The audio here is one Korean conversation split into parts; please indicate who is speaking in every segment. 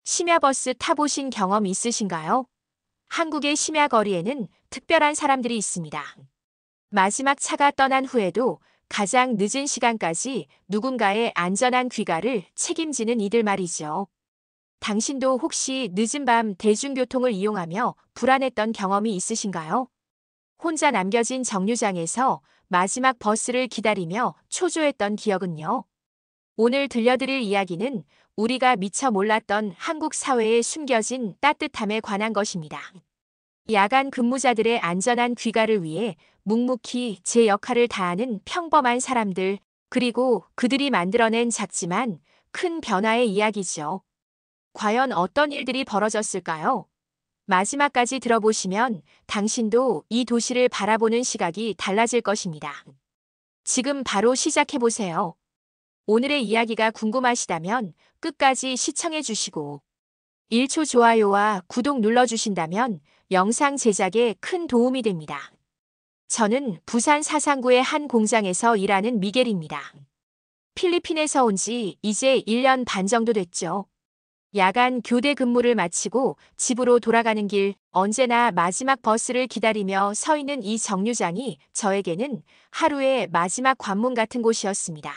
Speaker 1: 심야버스 타보신 경험 있으신가요? 한국의 심야 거리에는 특별한 사람들이 있습니다. 마지막 차가 떠난 후에도 가장 늦은 시간까지 누군가의 안전한 귀가를 책임지는 이들 말이죠. 당신도 혹시 늦은 밤 대중교통을 이용하며 불안했던 경험이 있으신가요? 혼자 남겨진 정류장에서 마지막 버스를 기다리며 초조했던 기억은요? 오늘 들려드릴 이야기는 우리가 미처 몰랐던 한국 사회에 숨겨진 따뜻함에 관한 것입니다. 야간 근무자들의 안전한 귀가를 위해 묵묵히 제 역할을 다하는 평범한 사람들, 그리고 그들이 만들어낸 작지만 큰 변화의 이야기죠. 과연 어떤 일들이 벌어졌을까요? 마지막까지 들어보시면 당신도 이 도시를 바라보는 시각이 달라질 것입니다. 지금 바로 시작해보세요. 오늘의 이야기가 궁금하시다면 끝까지 시청해 주시고 1초 좋아요와 구독 눌러주신다면 영상 제작에 큰 도움이 됩니다. 저는 부산 사상구의 한 공장에서 일하는 미겔입니다. 필리핀에서 온 지 이제 1년 반 정도 됐죠. 야간 교대 근무를 마치고 집으로 돌아가는 길, 언제나 마지막 버스를 기다리며 서 있는 이 정류장이 저에게는 하루의 마지막 관문 같은 곳이었습니다.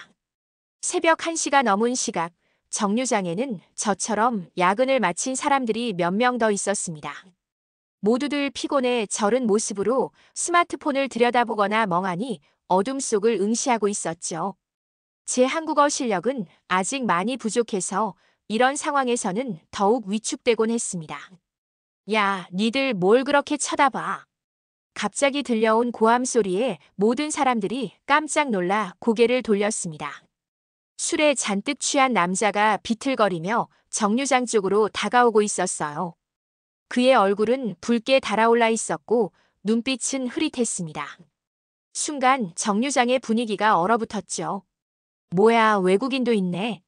Speaker 1: 새벽 1시가 넘은 시각, 정류장에는 저처럼 야근을 마친 사람들이 몇 명 더 있었습니다. 모두들 피곤해 절은 모습으로 스마트폰을 들여다보거나 멍하니 어둠 속을 응시하고 있었죠. 제 한국어 실력은 아직 많이 부족해서 이런 상황에서는 더욱 위축되곤 했습니다. 야, 니들 뭘 그렇게 쳐다봐? 갑자기 들려온 고함 소리에 모든 사람들이 깜짝 놀라 고개를 돌렸습니다. 술에 잔뜩 취한 남자가 비틀거리며 정류장 쪽으로 다가오고 있었어요. 그의 얼굴은 붉게 달아올라 있었고 눈빛은 흐릿했습니다. 순간 정류장의 분위기가 얼어붙었죠. 뭐야, 외국인도 있네.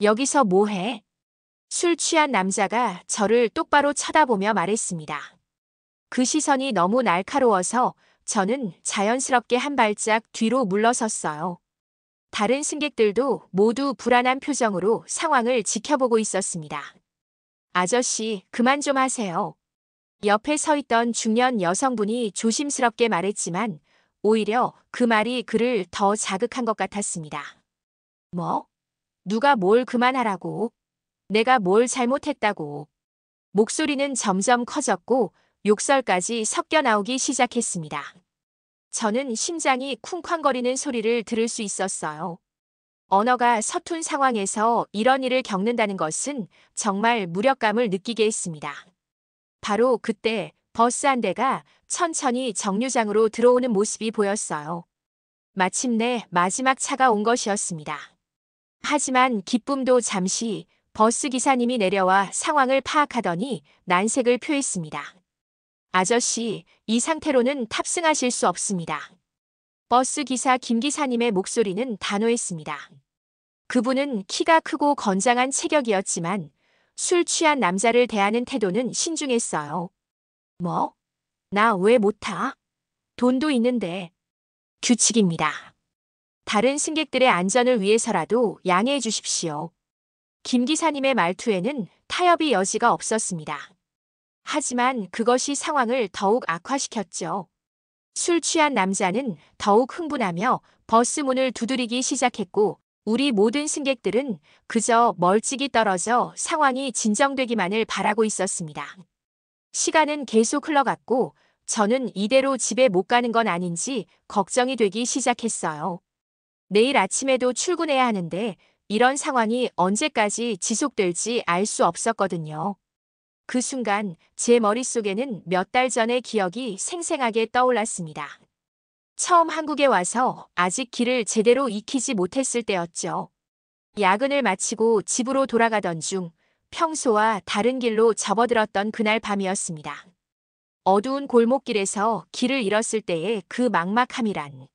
Speaker 1: 여기서 뭐해? 술 취한 남자가 저를 똑바로 쳐다보며 말했습니다. 그 시선이 너무 날카로워서 저는 자연스럽게 한 발짝 뒤로 물러섰어요. 다른 승객들도 모두 불안한 표정으로 상황을 지켜보고 있었습니다. 아저씨, 그만 좀 하세요. 옆에 서 있던 중년 여성분이 조심스럽게 말했지만 오히려 그 말이 그를 더 자극한 것 같았습니다. 뭐? 누가 뭘 그만하라고? 내가 뭘 잘못했다고? 목소리는 점점 커졌고 욕설까지 섞여 나오기 시작했습니다. 저는 심장이 쿵쾅거리는 소리를 들을 수 있었어요. 언어가 서툰 상황에서 이런 일을 겪는다는 것은 정말 무력감을 느끼게 했습니다. 바로 그때 버스 한 대가 천천히 정류장으로 들어오는 모습이 보였어요. 마침내 마지막 차가 온 것이었습니다. 하지만 기쁨도 잠시 버스 기사님이 내려와 상황을 파악하더니 난색을 표했습니다. 아저씨, 이 상태로는 탑승하실 수 없습니다. 버스 기사 김 기사님의 목소리는 단호했습니다. 그분은 키가 크고 건장한 체격이었지만 술 취한 남자를 대하는 태도는 신중했어요. 뭐? 나 왜 못 타? 돈도 있는데. 규칙입니다. 다른 승객들의 안전을 위해서라도 양해해 주십시오. 김 기사님의 말투에는 타협의 여지가 없었습니다. 하지만 그것이 상황을 더욱 악화시켰죠. 술 취한 남자는 더욱 흥분하며 버스 문을 두드리기 시작했고 우리 모든 승객들은 그저 멀찍이 떨어져 상황이 진정되기만을 바라고 있었습니다. 시간은 계속 흘러갔고 저는 이대로 집에 못 가는 건 아닌지 걱정이 되기 시작했어요. 내일 아침에도 출근해야 하는데 이런 상황이 언제까지 지속될지 알 수 없었거든요. 그 순간 제 머릿속에는 몇 달 전의 기억이 생생하게 떠올랐습니다. 처음 한국에 와서 아직 길을 제대로 익히지 못했을 때였죠. 야근을 마치고 집으로 돌아가던 중 평소와 다른 길로 접어들었던 그날 밤이었습니다. 어두운 골목길에서 길을 잃었을 때의 그 막막함이란.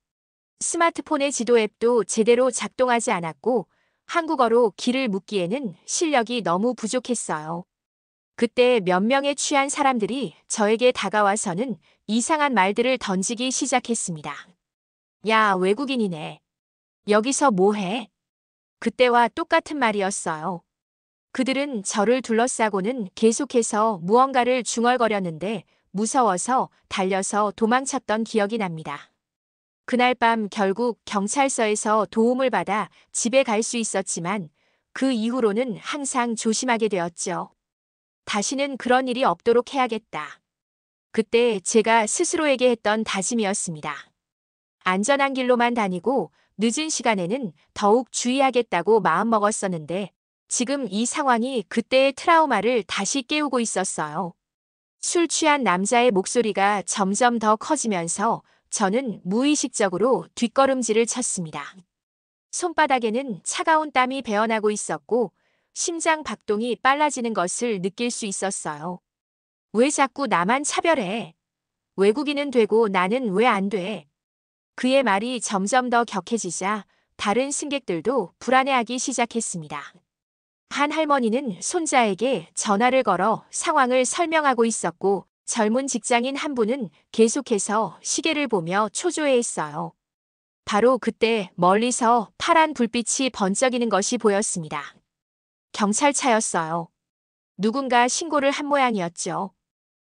Speaker 1: 스마트폰의 지도 앱도 제대로 작동하지 않았고 한국어로 길을 묻기에는 실력이 너무 부족했어요. 그때 몇 명의 취한 사람들이 저에게 다가와서는 이상한 말들을 던지기 시작했습니다. 야, 외국인이네. 여기서 뭐 해? 그때와 똑같은 말이었어요. 그들은 저를 둘러싸고는 계속해서 무언가를 중얼거렸는데 무서워서 달려서 도망쳤던 기억이 납니다. 그날 밤 결국 경찰서에서 도움을 받아 집에 갈 수 있었지만 그 이후로는 항상 조심하게 되었죠. 다시는 그런 일이 없도록 해야겠다. 그때 제가 스스로에게 했던 다짐이었습니다. 안전한 길로만 다니고 늦은 시간에는 더욱 주의하겠다고 마음먹었었는데 지금 이 상황이 그때의 트라우마를 다시 깨우고 있었어요. 술 취한 남자의 목소리가 점점 더 커지면서 저는 무의식적으로 뒷걸음질을 쳤습니다. 손바닥에는 차가운 땀이 배어나고 있었고 심장 박동이 빨라지는 것을 느낄 수 있었어요. 왜 자꾸 나만 차별해? 외국인은 되고 나는 왜 안 돼? 그의 말이 점점 더 격해지자 다른 승객들도 불안해하기 시작했습니다. 한 할머니는 손자에게 전화를 걸어 상황을 설명하고 있었고 젊은 직장인 한 분은 계속해서 시계를 보며 초조해했어요. 바로 그때 멀리서 파란 불빛이 번쩍이는 것이 보였습니다. 경찰차였어요. 누군가 신고를 한 모양이었죠.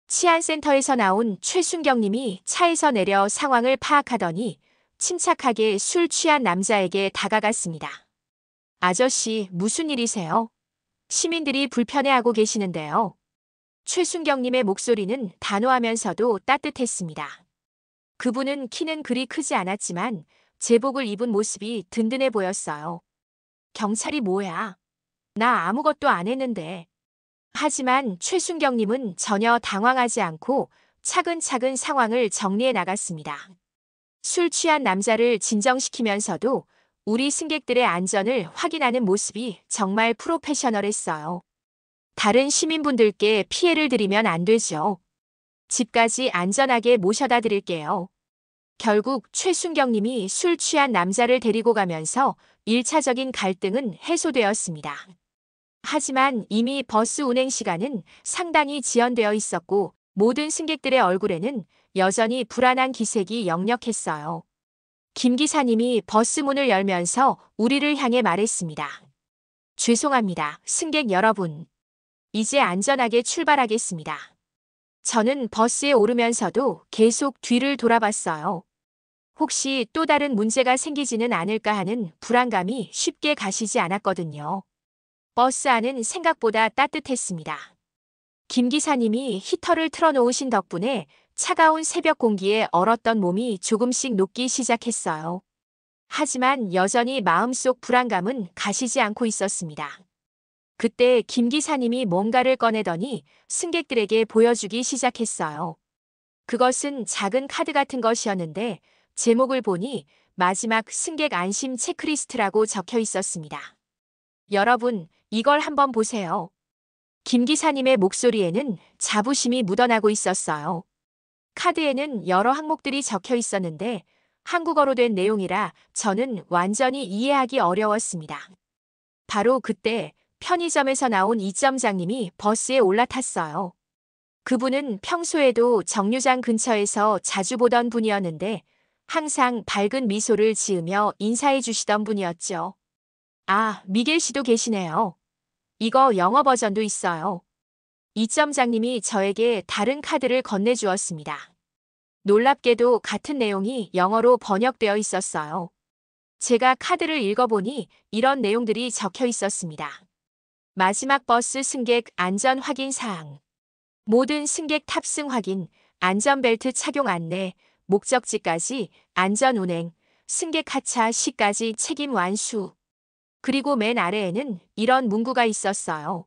Speaker 1: 치안센터에서 나온 최순경 님이 차에서 내려 상황을 파악하더니 침착하게 술 취한 남자에게 다가갔습니다. 아저씨, 무슨 일이세요? 시민들이 불편해하고 계시는데요. 최순경님의 목소리는 단호하면서도 따뜻했습니다. 그분은 키는 그리 크지 않았지만 제복을 입은 모습이 든든해 보였어요. 경찰이 뭐야? 나 아무것도 안 했는데. 하지만 최순경님은 전혀 당황하지 않고 차근차근 상황을 정리해 나갔습니다. 술 취한 남자를 진정시키면서도 우리 승객들의 안전을 확인하는 모습이 정말 프로페셔널했어요. 다른 시민분들께 피해를 드리면 안 되죠. 집까지 안전하게 모셔다 드릴게요. 결국 최순경님이 술 취한 남자를 데리고 가면서 1차적인 갈등은 해소되었습니다. 하지만 이미 버스 운행 시간은 상당히 지연되어 있었고 모든 승객들의 얼굴에는 여전히 불안한 기색이 역력했어요. 김 기사님이 버스 문을 열면서 우리를 향해 말했습니다. 죄송합니다, 승객 여러분. 이제 안전하게 출발하겠습니다. 저는 버스에 오르면서도 계속 뒤를 돌아봤어요. 혹시 또 다른 문제가 생기지는 않을까 하는 불안감이 쉽게 가시지 않았거든요. 버스 안은 생각보다 따뜻했습니다. 김 기사님이 히터를 틀어놓으신 덕분에 차가운 새벽 공기에 얼었던 몸이 조금씩 녹기 시작했어요. 하지만 여전히 마음속 불안감은 가시지 않고 있었습니다. 그때 김 기사님이 뭔가를 꺼내더니 승객들에게 보여주기 시작했어요. 그것은 작은 카드 같은 것이었는데 제목을 보니 마지막 승객 안심 체크리스트라고 적혀 있었습니다. 여러분, 이걸 한번 보세요. 김 기사님의 목소리에는 자부심이 묻어나고 있었어요. 카드에는 여러 항목들이 적혀 있었는데 한국어로 된 내용이라 저는 완전히 이해하기 어려웠습니다. 바로 그때 편의점에서 나온 이점장님이 버스에 올라탔어요. 그분은 평소에도 정류장 근처에서 자주 보던 분이었는데 항상 밝은 미소를 지으며 인사해 주시던 분이었죠. 아, 미겔 씨도 계시네요. 이거 영어 버전도 있어요. 이점장님이 저에게 다른 카드를 건네주었습니다. 놀랍게도 같은 내용이 영어로 번역되어 있었어요. 제가 카드를 읽어보니 이런 내용들이 적혀 있었습니다. 마지막 버스 승객 안전 확인 사항. 모든 승객 탑승 확인, 안전벨트 착용 안내, 목적지까지 안전 운행, 승객 하차 시까지 책임 완수. 그리고 맨 아래에는 이런 문구가 있었어요.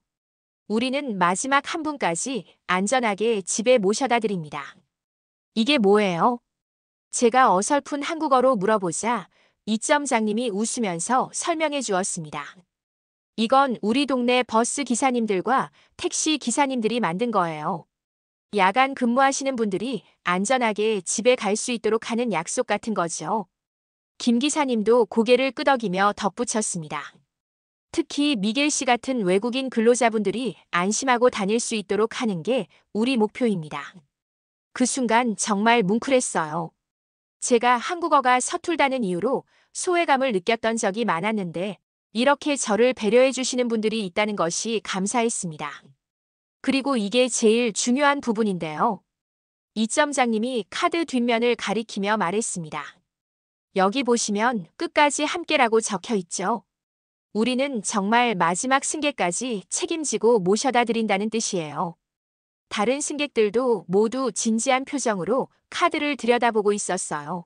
Speaker 1: 우리는 마지막 한 분까지 안전하게 집에 모셔다 드립니다. 이게 뭐예요? 제가 어설픈 한국어로 물어보자 이점장님이 웃으면서 설명해 주었습니다. 이건 우리 동네 버스 기사님들과 택시 기사님들이 만든 거예요. 야간 근무하시는 분들이 안전하게 집에 갈 수 있도록 하는 약속 같은 거죠. 김 기사님도 고개를 끄덕이며 덧붙였습니다. 특히 미겔 씨 같은 외국인 근로자분들이 안심하고 다닐 수 있도록 하는 게 우리 목표입니다. 그 순간 정말 뭉클했어요. 제가 한국어가 서툴다는 이유로 소외감을 느꼈던 적이 많았는데 이렇게 저를 배려해 주시는 분들이 있다는 것이 감사했습니다. 그리고 이게 제일 중요한 부분인데요. 이점장님이 카드 뒷면을 가리키며 말했습니다. 여기 보시면 끝까지 함께라고 적혀 있죠. 우리는 정말 마지막 승객까지 책임지고 모셔다 드린다는 뜻이에요. 다른 승객들도 모두 진지한 표정으로 카드를 들여다보고 있었어요.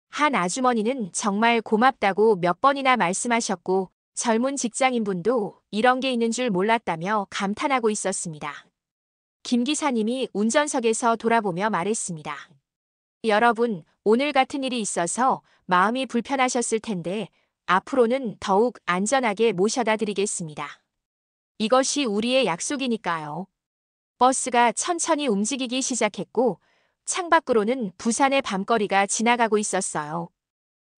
Speaker 1: 한 아주머니는 정말 고맙다고 몇 번이나 말씀하셨고 젊은 직장인분도 이런 게 있는 줄 몰랐다며 감탄하고 있었습니다. 김 기사님이 운전석에서 돌아보며 말했습니다. 여러분, 오늘 같은 일이 있어서 마음이 불편하셨을 텐데 앞으로는 더욱 안전하게 모셔다 드리겠습니다. 이것이 우리의 약속이니까요. 버스가 천천히 움직이기 시작했고 창밖으로는 부산의 밤거리가 지나가고 있었어요.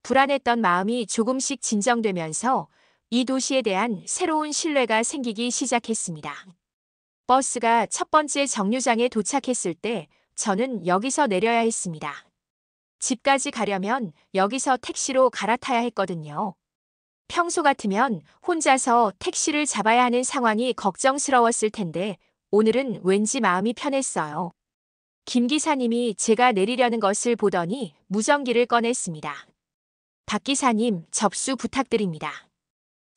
Speaker 1: 불안했던 마음이 조금씩 진정되면서 이 도시에 대한 새로운 신뢰가 생기기 시작했습니다. 버스가 첫 번째 정류장에 도착했을 때 저는 여기서 내려야 했습니다. 집까지 가려면 여기서 택시로 갈아타야 했거든요. 평소 같으면 혼자서 택시를 잡아야 하는 상황이 걱정스러웠을 텐데 오늘은 왠지 마음이 편했어요. 김 기사님이 제가 내리려는 것을 보더니 무전기를 꺼냈습니다. 박 기사님, 접수 부탁드립니다.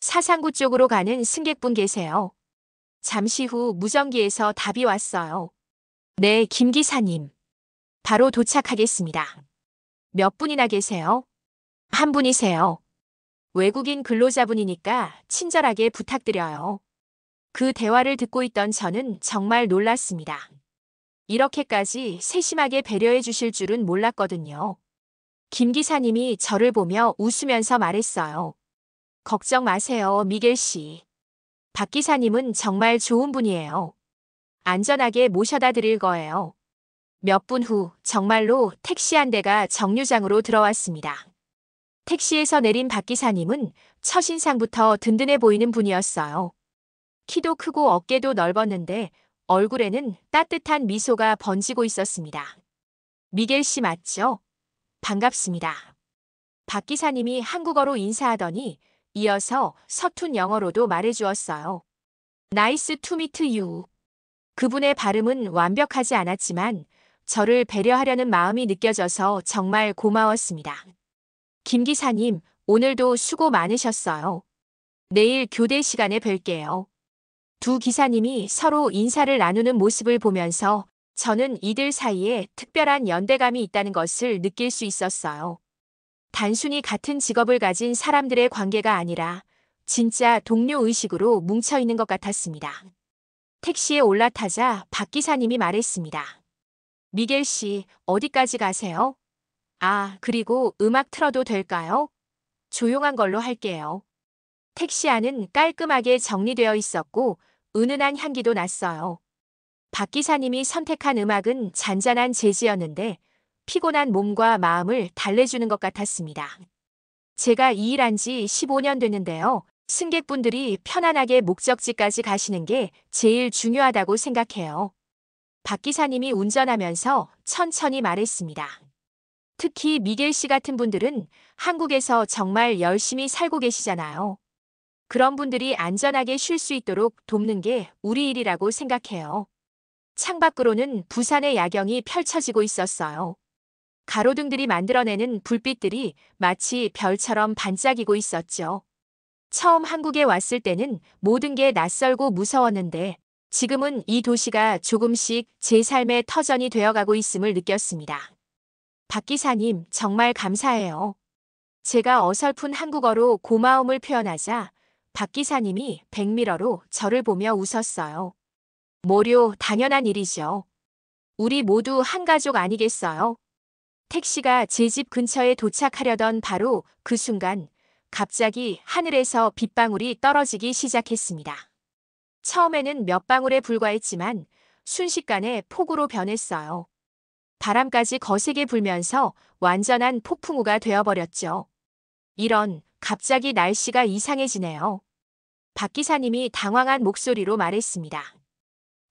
Speaker 1: 사상구 쪽으로 가는 승객분 계세요. 잠시 후 무전기에서 답이 왔어요. 네, 김 기사님. 바로 도착하겠습니다. 몇 분이나 계세요? 한 분이세요. 외국인 근로자분이니까 친절하게 부탁드려요. 그 대화를 듣고 있던 저는 정말 놀랐습니다. 이렇게까지 세심하게 배려해 주실 줄은 몰랐거든요. 김 기사님이 저를 보며 웃으면서 말했어요. 걱정 마세요, 미겔 씨. 박 기사님은 정말 좋은 분이에요. 안전하게 모셔다 드릴 거예요. 몇 분 후 정말로 택시 한 대가 정류장으로 들어왔습니다. 택시에서 내린 박 기사님은 첫인상부터 든든해 보이는 분이었어요. 키도 크고 어깨도 넓었는데 얼굴에는 따뜻한 미소가 번지고 있었습니다. 미겔 씨 맞죠? 반갑습니다. 박 기사님이 한국어로 인사하더니 이어서 서툰 영어로도 말해주었어요. Nice to meet you. 그분의 발음은 완벽하지 않았지만 저를 배려하려는 마음이 느껴져서 정말 고마웠습니다. 김 기사님, 오늘도 수고 많으셨어요. 내일 교대 시간에 뵐게요. 두 기사님이 서로 인사를 나누는 모습을 보면서 저는 이들 사이에 특별한 연대감이 있다는 것을 느낄 수 있었어요. 단순히 같은 직업을 가진 사람들의 관계가 아니라 진짜 동료 의식으로 뭉쳐있는 것 같았습니다. 택시에 올라타자 박 기사님이 말했습니다. 미겔 씨, 어디까지 가세요? 아, 그리고 음악 틀어도 될까요? 조용한 걸로 할게요. 택시 안은 깔끔하게 정리되어 있었고 은은한 향기도 났어요. 박 기사님이 선택한 음악은 잔잔한 재즈였는데 피곤한 몸과 마음을 달래주는 것 같았습니다. 제가 이 일한 지 15년 됐는데요. 승객분들이 편안하게 목적지까지 가시는 게 제일 중요하다고 생각해요. 박 기사님이 운전하면서 천천히 말했습니다. 특히 미겔 씨 같은 분들은 한국에서 정말 열심히 살고 계시잖아요. 그런 분들이 안전하게 쉴 수 있도록 돕는 게 우리 일이라고 생각해요. 창밖으로는 부산의 야경이 펼쳐지고 있었어요. 가로등들이 만들어내는 불빛들이 마치 별처럼 반짝이고 있었죠. 처음 한국에 왔을 때는 모든 게 낯설고 무서웠는데 지금은 이 도시가 조금씩 제 삶의 터전이 되어가고 있음을 느꼈습니다. 박 기사님, 정말 감사해요. 제가 어설픈 한국어로 고마움을 표현하자 박 기사님이 백미러로 저를 보며 웃었어요. 모료, 당연한 일이죠. 우리 모두 한 가족 아니겠어요? 택시가 제 집 근처에 도착하려던 바로 그 순간 갑자기 하늘에서 빗방울이 떨어지기 시작했습니다. 처음에는 몇 방울에 불과했지만 순식간에 폭우로 변했어요. 바람까지 거세게 불면서 완전한 폭풍우가 되어버렸죠. 이런, 갑자기 날씨가 이상해지네요. 박 기사님이 당황한 목소리로 말했습니다.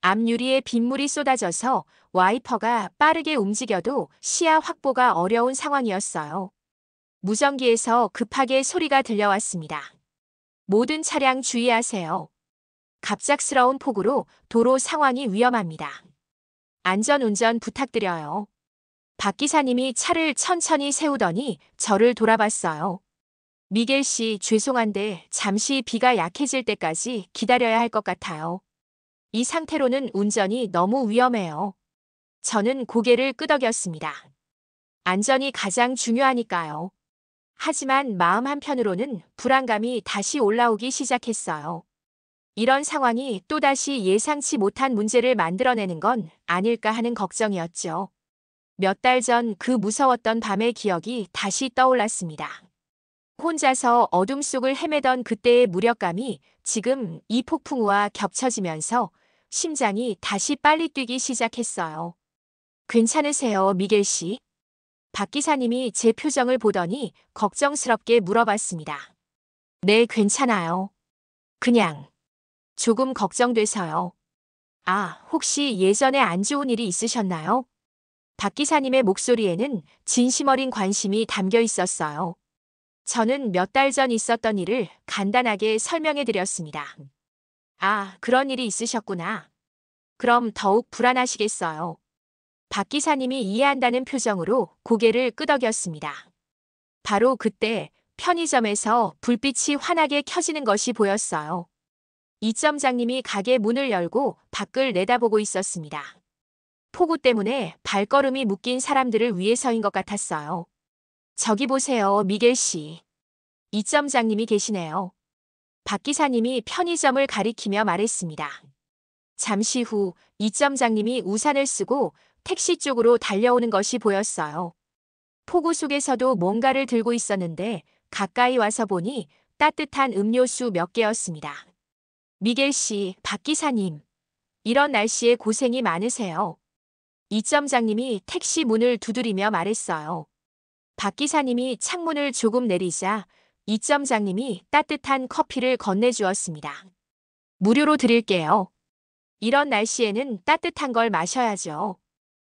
Speaker 1: 앞유리에 빗물이 쏟아져서 와이퍼가 빠르게 움직여도 시야 확보가 어려운 상황이었어요. 무전기에서 급하게 소리가 들려왔습니다. 모든 차량 주의하세요. 갑작스러운 폭우로 도로 상황이 위험합니다. 안전운전 부탁드려요. 박 기사님이 차를 천천히 세우더니 저를 돌아봤어요. 미겔 씨, 죄송한데 잠시 비가 약해질 때까지 기다려야 할 것 같아요. 이 상태로는 운전이 너무 위험해요. 저는 고개를 끄덕였습니다. 안전이 가장 중요하니까요. 하지만 마음 한편으로는 불안감이 다시 올라오기 시작했어요. 이런 상황이 또다시 예상치 못한 문제를 만들어내는 건 아닐까 하는 걱정이었죠. 몇 달 전 그 무서웠던 밤의 기억이 다시 떠올랐습니다. 혼자서 어둠 속을 헤매던 그때의 무력감이 지금 이 폭풍우와 겹쳐지면서 심장이 다시 빨리 뛰기 시작했어요. 괜찮으세요, 미겔 씨? 박 기사님이 제 표정을 보더니 걱정스럽게 물어봤습니다. 네, 괜찮아요. 그냥 조금 걱정돼서요. 아, 혹시 예전에 안 좋은 일이 있으셨나요? 박 기사님의 목소리에는 진심 어린 관심이 담겨 있었어요. 저는 몇 달 전 있었던 일을 간단하게 설명해 드렸습니다. 아, 그런 일이 있으셨구나. 그럼 더욱 불안하시겠어요. 박 기사님이 이해한다는 표정으로 고개를 끄덕였습니다. 바로 그때 편의점에서 불빛이 환하게 켜지는 것이 보였어요. 이 점장님이 가게 문을 열고 밖을 내다보고 있었습니다. 폭우 때문에 발걸음이 묶인 사람들을 위해서인 것 같았어요. 저기 보세요, 미겔 씨. 이 점장님이 계시네요. 박 기사님이 편의점을 가리키며 말했습니다. 잠시 후 이 점장님이 우산을 쓰고 택시 쪽으로 달려오는 것이 보였어요. 폭우 속에서도 뭔가를 들고 있었는데 가까이 와서 보니 따뜻한 음료수 몇 개였습니다. 미겔 씨, 박 기사님. 이런 날씨에 고생이 많으세요. 이 점장님이 택시 문을 두드리며 말했어요. 박 기사님이 창문을 조금 내리자 이 점장님이 따뜻한 커피를 건네주었습니다. 무료로 드릴게요. 이런 날씨에는 따뜻한 걸 마셔야죠.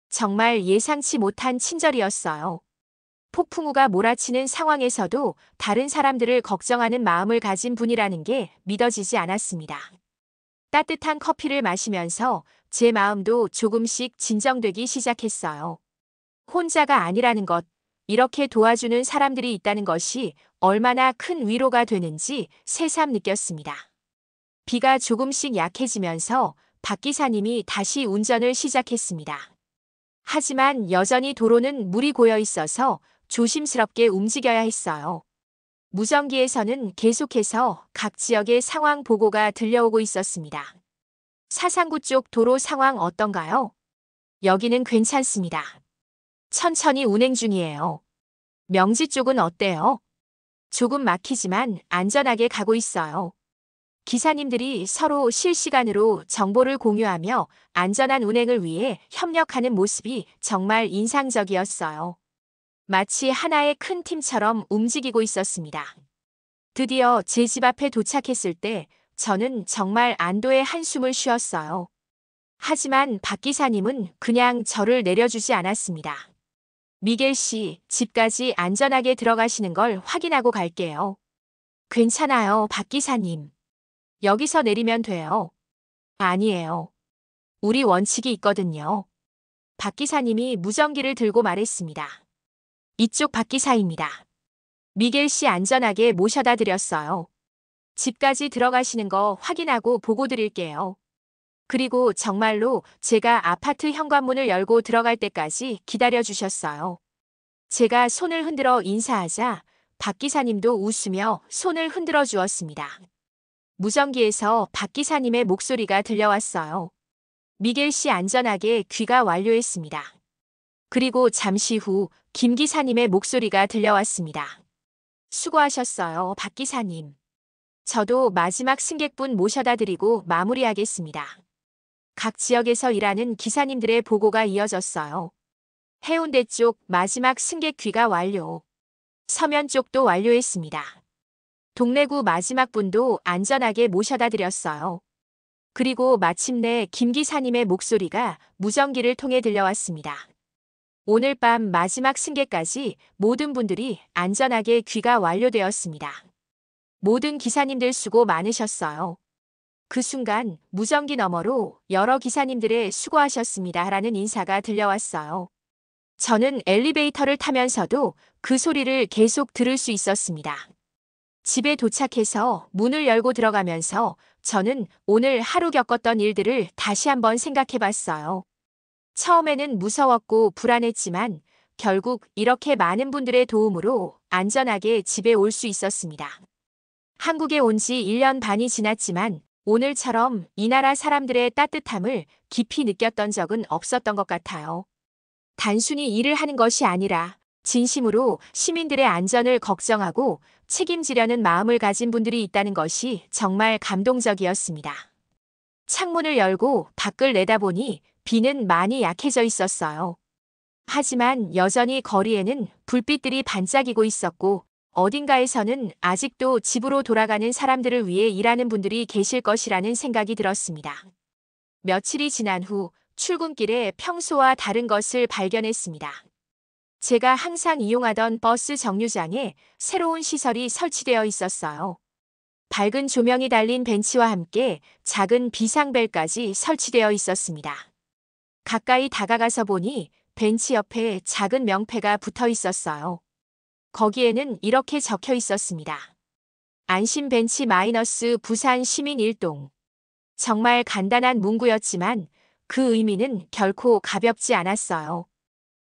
Speaker 1: 정말 예상치 못한 친절이었어요. 폭풍우가 몰아치는 상황에서도 다른 사람들을 걱정하는 마음을 가진 분이라는 게 믿어지지 않았습니다. 따뜻한 커피를 마시면서 제 마음도 조금씩 진정되기 시작했어요. 혼자가 아니라는 것, 이렇게 도와주는 사람들이 있다는 것이 얼마나 큰 위로가 되는지 새삼 느꼈습니다. 비가 조금씩 약해지면서 박 기사님이 다시 운전을 시작했습니다. 하지만 여전히 도로는 물이 고여 있어서 조심스럽게 움직여야 했어요. 무전기에서는 계속해서 각 지역의 상황 보고가 들려오고 있었습니다. 사상구 쪽 도로 상황 어떤가요? 여기는 괜찮습니다. 천천히 운행 중이에요. 명지 쪽은 어때요? 조금 막히지만 안전하게 가고 있어요. 기사님들이 서로 실시간으로 정보를 공유하며 안전한 운행을 위해 협력하는 모습이 정말 인상적이었어요. 마치 하나의 큰 팀처럼 움직이고 있었습니다. 드디어 제 집 앞에 도착했을 때 저는 정말 안도의 한숨을 쉬었어요. 하지만 박 기사님은 그냥 저를 내려주지 않았습니다. 미겔 씨, 집까지 안전하게 들어가시는 걸 확인하고 갈게요. 괜찮아요, 박 기사님. 여기서 내리면 돼요. 아니에요. 우리 원칙이 있거든요. 박 기사님이 무전기를 들고 말했습니다. 이쪽 박 기사입니다. 미겔 씨 안전하게 모셔다 드렸어요. 집까지 들어가시는 거 확인하고 보고 드릴게요. 그리고 정말로 제가 아파트 현관문을 열고 들어갈 때까지 기다려 주셨어요. 제가 손을 흔들어 인사하자 박 기사님도 웃으며 손을 흔들어 주었습니다. 무전기에서 박 기사님의 목소리가 들려왔어요. 미겔 씨 안전하게 귀가 완료했습니다. 그리고 잠시 후 김 기사님의 목소리가 들려왔습니다. 수고하셨어요, 박 기사님. 저도 마지막 승객분 모셔다 드리고 마무리하겠습니다. 각 지역에서 일하는 기사님들의 보고가 이어졌어요. 해운대 쪽 마지막 승객 귀가 완료. 서면 쪽도 완료했습니다. 동래구 마지막 분도 안전하게 모셔다 드렸어요. 그리고 마침내 김 기사님의 목소리가 무전기를 통해 들려왔습니다. 오늘 밤 마지막 승객까지 모든 분들이 안전하게 귀가 완료되었습니다. 모든 기사님들 수고 많으셨어요. 그 순간 무전기 너머로 여러 기사님들의 수고하셨습니다라는 인사가 들려왔어요. 저는 엘리베이터를 타면서도 그 소리를 계속 들을 수 있었습니다. 집에 도착해서 문을 열고 들어가면서 저는 오늘 하루 겪었던 일들을 다시 한번 생각해 봤어요. 처음에는 무서웠고 불안했지만 결국 이렇게 많은 분들의 도움으로 안전하게 집에 올 수 있었습니다. 한국에 온 지 1년 반이 지났지만 오늘처럼 이 나라 사람들의 따뜻함을 깊이 느꼈던 적은 없었던 것 같아요. 단순히 일을 하는 것이 아니라 진심으로 시민들의 안전을 걱정하고 책임지려는 마음을 가진 분들이 있다는 것이 정말 감동적이었습니다. 창문을 열고 밖을 내다보니 비는 많이 약해져 있었어요. 하지만 여전히 거리에는 불빛들이 반짝이고 있었고 어딘가에서는 아직도 집으로 돌아가는 사람들을 위해 일하는 분들이 계실 것이라는 생각이 들었습니다. 며칠이 지난 후 출근길에 평소와 다른 것을 발견했습니다. 제가 항상 이용하던 버스 정류장에 새로운 시설이 설치되어 있었어요. 밝은 조명이 달린 벤치와 함께 작은 비상벨까지 설치되어 있었습니다. 가까이 다가가서 보니 벤치 옆에 작은 명패가 붙어 있었어요. 거기에는 이렇게 적혀 있었습니다. 안심 벤치 마이너스 부산 시민 일동. 정말 간단한 문구였지만 그 의미는 결코 가볍지 않았어요.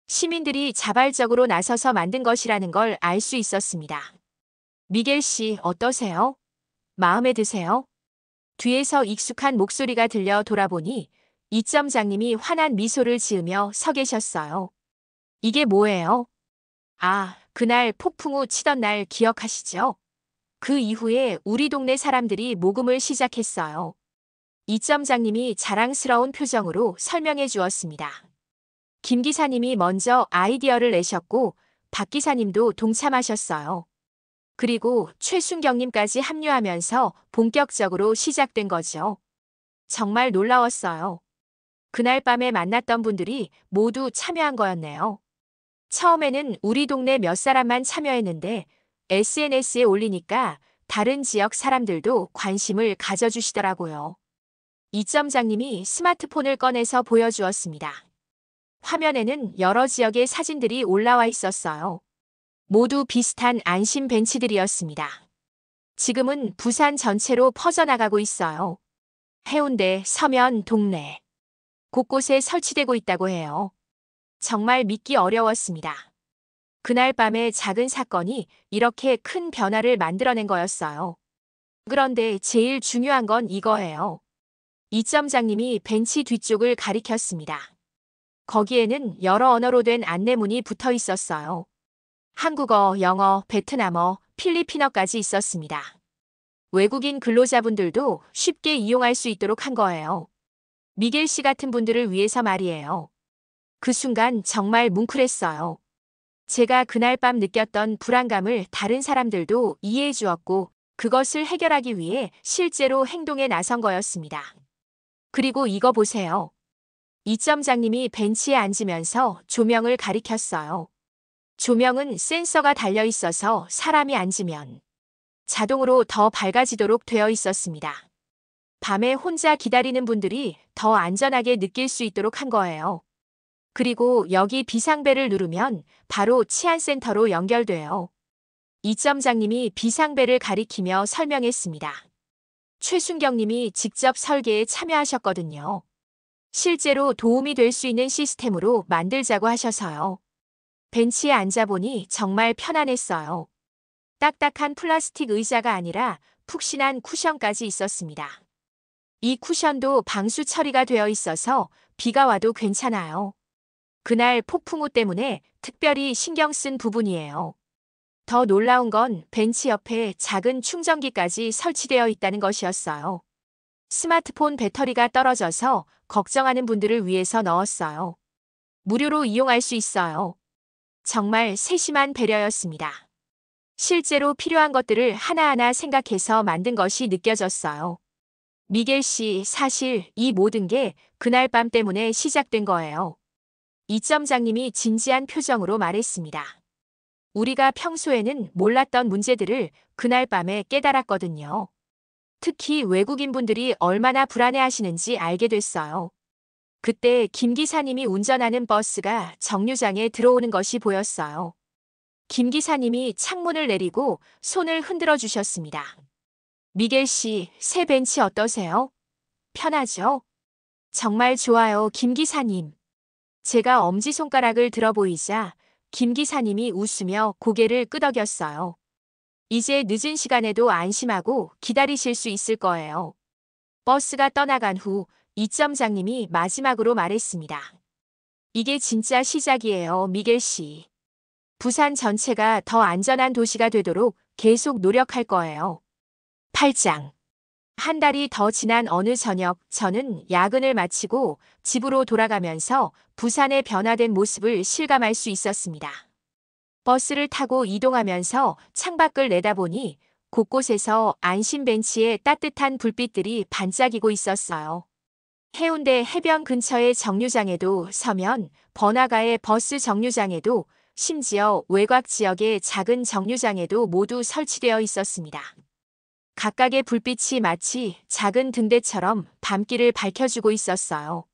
Speaker 1: 시민들이 자발적으로 나서서 만든 것이라는 걸 알 수 있었습니다. 미겔 씨, 어떠세요? 마음에 드세요? 뒤에서 익숙한 목소리가 들려 돌아보니 이점장님이 환한 미소를 지으며 서 계셨어요. 이게 뭐예요? 아, 그날 폭풍 우 치던 날 기억하시죠? 그 이후에 우리 동네 사람들이 모금을 시작했어요. 이점장님이 자랑스러운 표정으로 설명해 주었습니다. 김 기사님이 먼저 아이디어를 내셨고 박 기사님도 동참하셨어요. 그리고 최순경님까지 합류하면서 본격적으로 시작된 거죠. 정말 놀라웠어요. 그날 밤에 만났던 분들이 모두 참여한 거였네요. 처음에는 우리 동네 몇 사람만 참여했는데 SNS에 올리니까 다른 지역 사람들도 관심을 가져주시더라고요. 이점장님이 스마트폰을 꺼내서 보여주었습니다. 화면에는 여러 지역의 사진들이 올라와 있었어요. 모두 비슷한 안심 벤치들이었습니다. 지금은 부산 전체로 퍼져나가고 있어요. 해운대, 서면, 동래. 곳곳에 설치되고 있다고 해요. 정말 믿기 어려웠습니다. 그날 밤의 작은 사건이 이렇게 큰 변화를 만들어낸 거였어요. 그런데 제일 중요한 건 이거예요. 이점장님이 벤치 뒤쪽을 가리켰습니다. 거기에는 여러 언어로 된 안내문이 붙어 있었어요. 한국어, 영어, 베트남어, 필리핀어까지 있었습니다. 외국인 근로자분들도 쉽게 이용할 수 있도록 한 거예요. 미겔 씨 같은 분들을 위해서 말이에요. 그 순간 정말 뭉클했어요. 제가 그날 밤 느꼈던 불안감을 다른 사람들도 이해해 주었고 그것을 해결하기 위해 실제로 행동에 나선 거였습니다. 그리고 이거 보세요. 이점장님이 벤치에 앉으면서 조명을 가리켰어요. 조명은 센서가 달려 있어서 사람이 앉으면 자동으로 더 밝아지도록 되어 있었습니다. 밤에 혼자 기다리는 분들이 더 안전하게 느낄 수 있도록 한 거예요. 그리고 여기 비상벨을 누르면 바로 치안센터로 연결돼요. 이점장님이 비상벨을 가리키며 설명했습니다. 최순경님이 직접 설계에 참여하셨거든요. 실제로 도움이 될 수 있는 시스템으로 만들자고 하셔서요. 벤치에 앉아보니 정말 편안했어요. 딱딱한 플라스틱 의자가 아니라 푹신한 쿠션까지 있었습니다. 이 쿠션도 방수 처리가 되어 있어서 비가 와도 괜찮아요. 그날 폭풍우 때문에 특별히 신경 쓴 부분이에요. 더 놀라운 건 벤치 옆에 작은 충전기까지 설치되어 있다는 것이었어요. 스마트폰 배터리가 떨어져서 걱정하는 분들을 위해서 넣었어요. 무료로 이용할 수 있어요. 정말 세심한 배려였습니다. 실제로 필요한 것들을 하나하나 생각해서 만든 것이 느껴졌어요. 미겔 씨, 사실 이 모든 게 그날 밤 때문에 시작된 거예요. 이점장님이 진지한 표정으로 말했습니다. 우리가 평소에는 몰랐던 문제들을 그날 밤에 깨달았거든요. 특히 외국인분들이 얼마나 불안해하시는지 알게 됐어요. 그때 김 기사님이 운전하는 버스가 정류장에 들어오는 것이 보였어요. 김 기사님이 창문을 내리고 손을 흔들어 주셨습니다. 미겔 씨, 새 벤치 어떠세요? 편하죠? 정말 좋아요, 김 기사님. 제가 엄지손가락을 들어 보이자 김 기사님이 웃으며 고개를 끄덕였어요. 이제 늦은 시간에도 안심하고 기다리실 수 있을 거예요. 버스가 떠나간 후 이점장님이 마지막으로 말했습니다. 이게 진짜 시작이에요, 미겔 씨. 부산 전체가 더 안전한 도시가 되도록 계속 노력할 거예요. 8장. 한 달이 더 지난 어느 저녁, 저는 야근을 마치고 집으로 돌아가면서 부산의 변화된 모습을 실감할 수 있었습니다. 버스를 타고 이동하면서 창밖을 내다보니 곳곳에서 안심 벤치에 따뜻한 불빛들이 반짝이고 있었어요. 해운대 해변 근처의 정류장에도 서면, 번화가의 버스 정류장에도, 심지어 외곽 지역의 작은 정류장에도 모두 설치되어 있었습니다. 각각의 불빛이 마치 작은 등대처럼 밤길을 밝혀주고 있었어요.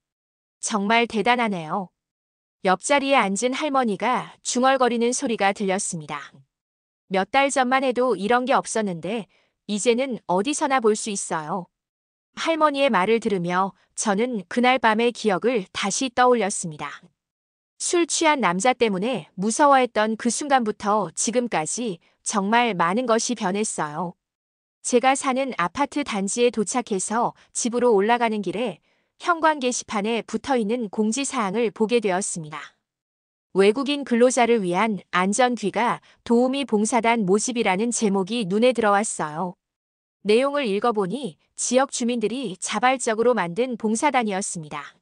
Speaker 1: 정말 대단하네요. 옆자리에 앉은 할머니가 중얼거리는 소리가 들렸습니다. 몇 달 전만 해도 이런 게 없었는데 이제는 어디서나 볼 수 있어요. 할머니의 말을 들으며 저는 그날 밤의 기억을 다시 떠올렸습니다. 술 취한 남자 때문에 무서워했던 그 순간부터 지금까지 정말 많은 것이 변했어요. 제가 사는 아파트 단지에 도착해서 집으로 올라가는 길에 현관 게시판에 붙어있는 공지사항을 보게 되었습니다. 외국인 근로자를 위한 안전귀가 도우미 봉사단 모집이라는 제목이 눈에 들어왔어요. 내용을 읽어보니 지역 주민들이 자발적으로 만든 봉사단이었습니다.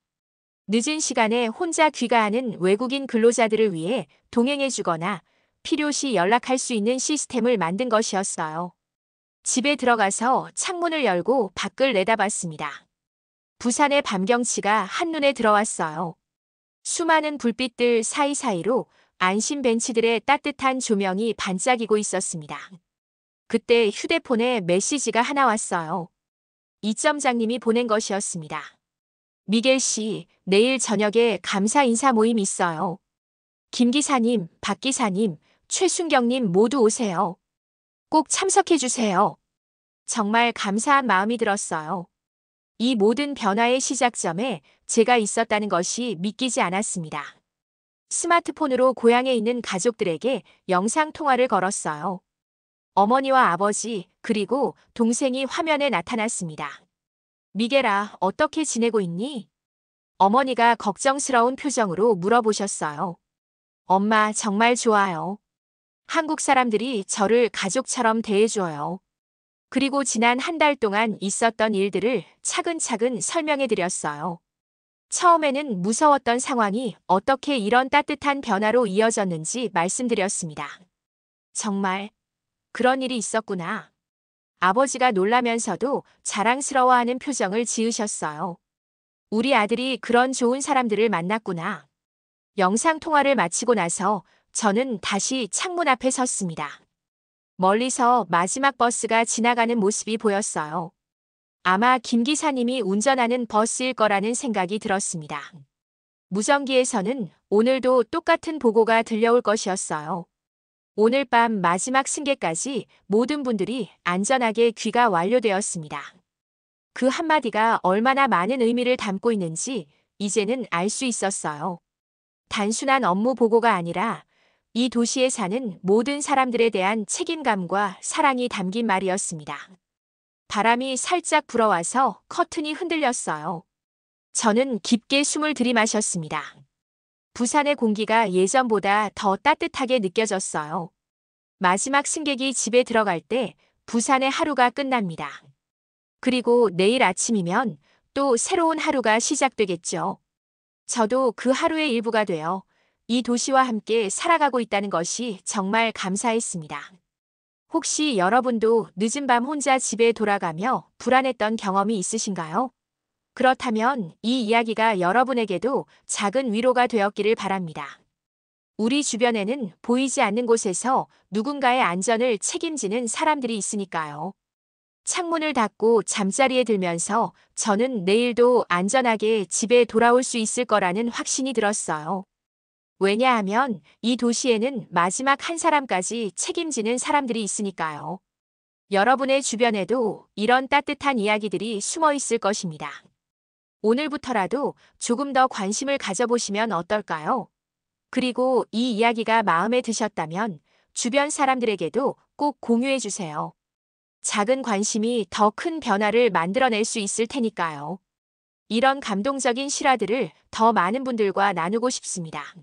Speaker 1: 늦은 시간에 혼자 귀가하는 외국인 근로자들을 위해 동행해주거나 필요시 연락할 수 있는 시스템을 만든 것이었어요. 집에 들어가서 창문을 열고 밖을 내다봤습니다. 부산의 밤 경치가 한눈에 들어왔어요. 수많은 불빛들 사이사이로 안심 벤치들의 따뜻한 조명이 반짝이고 있었습니다. 그때 휴대폰에 메시지가 하나 왔어요. 이점장님이 보낸 것이었습니다. 미겔 씨, 내일 저녁에 감사 인사 모임 있어요. 김 기사님, 박 기사님, 최순경님 모두 오세요. 꼭 참석해 주세요. 정말 감사한 마음이 들었어요. 이 모든 변화의 시작점에 제가 있었다는 것이 믿기지 않았습니다. 스마트폰으로 고향에 있는 가족들에게 영상통화를 걸었어요. 어머니와 아버지, 그리고 동생이 화면에 나타났습니다. 미겔아, 어떻게 지내고 있니? 어머니가 걱정스러운 표정으로 물어보셨어요. 엄마, 정말 좋아요. 한국 사람들이 저를 가족처럼 대해줘요. 그리고 지난 한 달 동안 있었던 일들을 차근차근 설명해 드렸어요. 처음에는 무서웠던 상황이 어떻게 이런 따뜻한 변화로 이어졌는지 말씀드렸습니다. 정말 그런 일이 있었구나. 아버지가 놀라면서도 자랑스러워하는 표정을 지으셨어요. 우리 아들이 그런 좋은 사람들을 만났구나. 영상통화를 마치고 나서 저는 다시 창문 앞에 섰습니다. 멀리서 마지막 버스가 지나가는 모습이 보였어요. 아마 김 기사님이 운전하는 버스일 거라는 생각이 들었습니다. 무전기에서는 오늘도 똑같은 보고가 들려올 것이었어요. 오늘 밤 마지막 승객까지 모든 분들이 안전하게 귀가 완료되었습니다. 그 한마디가 얼마나 많은 의미를 담고 있는지 이제는 알 수 있었어요. 단순한 업무 보고가 아니라 이 도시에 사는 모든 사람들에 대한 책임감과 사랑이 담긴 말이었습니다. 바람이 살짝 불어와서 커튼이 흔들렸어요. 저는 깊게 숨을 들이마셨습니다. 부산의 공기가 예전보다 더 따뜻하게 느껴졌어요. 마지막 승객이 집에 들어갈 때 부산의 하루가 끝납니다. 그리고 내일 아침이면 또 새로운 하루가 시작되겠죠. 저도 그 하루의 일부가 되어 이 도시와 함께 살아가고 있다는 것이 정말 감사했습니다. 혹시 여러분도 늦은 밤 혼자 집에 돌아가며 불안했던 경험이 있으신가요? 그렇다면 이 이야기가 여러분에게도 작은 위로가 되었기를 바랍니다. 우리 주변에는 보이지 않는 곳에서 누군가의 안전을 책임지는 사람들이 있으니까요. 창문을 닫고 잠자리에 들면서 저는 내일도 안전하게 집에 돌아올 수 있을 거라는 확신이 들었어요. 왜냐하면 이 도시에는 마지막 한 사람까지 책임지는 사람들이 있으니까요. 여러분의 주변에도 이런 따뜻한 이야기들이 숨어 있을 것입니다. 오늘부터라도 조금 더 관심을 가져보시면 어떨까요? 그리고 이 이야기가 마음에 드셨다면 주변 사람들에게도 꼭 공유해 주세요. 작은 관심이 더 큰 변화를 만들어낼 수 있을 테니까요. 이런 감동적인 실화들을 더 많은 분들과 나누고 싶습니다.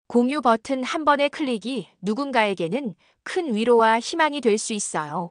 Speaker 1: 공유 버튼 한 번의 클릭이 누군가에게는 큰 위로와 희망이 될 수 있어요.